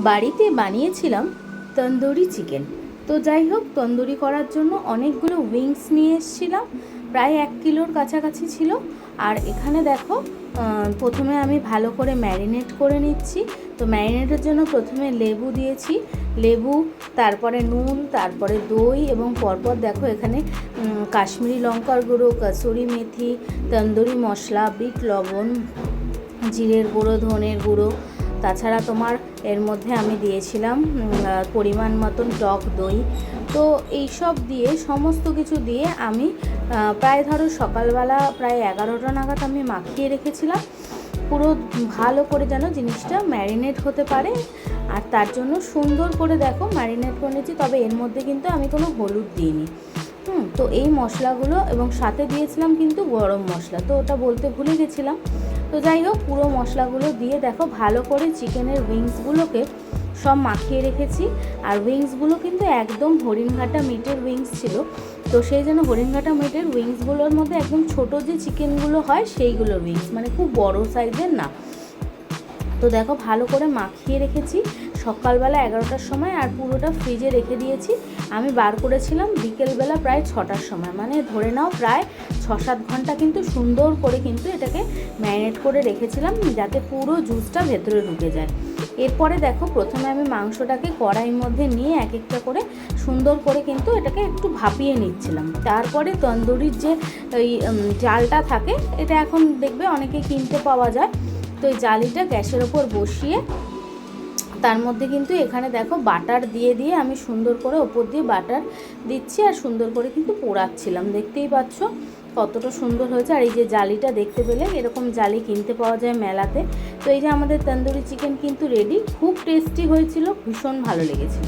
বাড়িতে বানিয়েছিলাম তন্দুরি চিকেন। তো যাই হোক, তন্দুরি করার জন্য অনেকগুলো উইংস নিয়ে এসেছিলাম, প্রায় 1 কিলোর কাছাকাছি ছিল। আর এখানে দেখো, প্রথমে আমি ভালো করে ম্যারিনেট করে নিচ্ছি। তো ম্যারিনেটের জন্য প্রথমে লেবু দিয়েছি, লেবু, তারপরে নুন, তারপরে দই, এবং পরপর দেখো এখানে কাশ্মীরি লঙ্কার গুঁড়ো, কসুরি মেথি, তন্দুরি মশলা, বিট লবণ, জিরের গুঁড়ো, ধনের গুঁড়ো, তাছাড়া তোমার এর মধ্যে আমি দিয়েছিলাম পরিমাণ মতন টক দই। তো এই সব দিয়ে, সমস্ত কিছু দিয়ে আমি প্রায় ধরো সকালবেলা প্রায় 11টা নাগাদ আমি মাখিয়ে রেখেছিলাম, পুরো ভালো করে যেন জিনিসটা ম্যারিনেট হতে পারে। আর তার জন্য সুন্দর করে দেখো ম্যারিনেট করে নিয়েছি, তবে এর মধ্যে কিন্তু আমি কোনো হলুদ দিইনি। তো এই মশলাগুলো, এবং সাথে দিয়েছিলাম কিন্তু গরম মশলা, তো ওটা বলতে ভুলে গেছিলাম। তো যাই হোক, পুরো মশলাগুলো দিয়ে দেখো ভালো করে চিকেনের উইংসগুলোকে সব মাখিয়ে রেখেছি। আর উইংসগুলো কিন্তু একদম হরিণঘাটা মিটের উইংস ছিল, তো সেই জন্য হরিণঘাটা মিটের উইংসগুলোর মধ্যে একদম ছোটো যে চিকেনগুলো হয় সেইগুলোর উইংস, মানে খুব বড় সাইজের না। তো দেখো ভালো করে মাখিয়ে রেখেছি সকালবেলা 11টার সময়, আর পুরোটা ফ্রিজে রেখে দিয়েছি। আমি বার করেছিলাম বিকেলবেলা প্রায় 6টার সময়, মানে ধরে নাও প্রায় 6-7 ঘন্টা কিন্তু সুন্দর করে কিন্তু এটাকে ম্যারিনেট করে রেখেছিলাম, যাতে পুরো জুসটা ভেতরে ঢুকে যায়। এরপরে দেখো, প্রথমে আমি মাংসটাকে কড়াইয়ের মধ্যে নিয়ে এক একটা করে সুন্দর করে কিন্তু এটাকে একটু ভাপিয়ে নিচ্ছিলাম। তারপরে তন্দুরির যে ওই জালটা থাকে, এটা এখন দেখবে অনেকে কিনতে পাওয়া যায়। তো এই জালিটা গ্যাসের ওপর বসিয়ে তার মধ্যে কিন্তু এখানে দেখো বাটার দিয়ে দিয়ে আমি সুন্দর করে ওপর দিয়ে বাটার দিচ্ছি, আর সুন্দর করে কিন্তু পোড়াচ্ছিলাম। দেখতেই পাচ্ছ কতটা সুন্দর হয়েছে। আর এই যে জালিটা দেখতে পেলে, এরকম জালি কিনতে পাওয়া যায় মেলাতে। তো এই যে আমাদের তন্দুরি চিকেন কিন্তু রেডি, খুব টেস্টি হয়েছিল, ভীষণ ভালো লেগেছিল।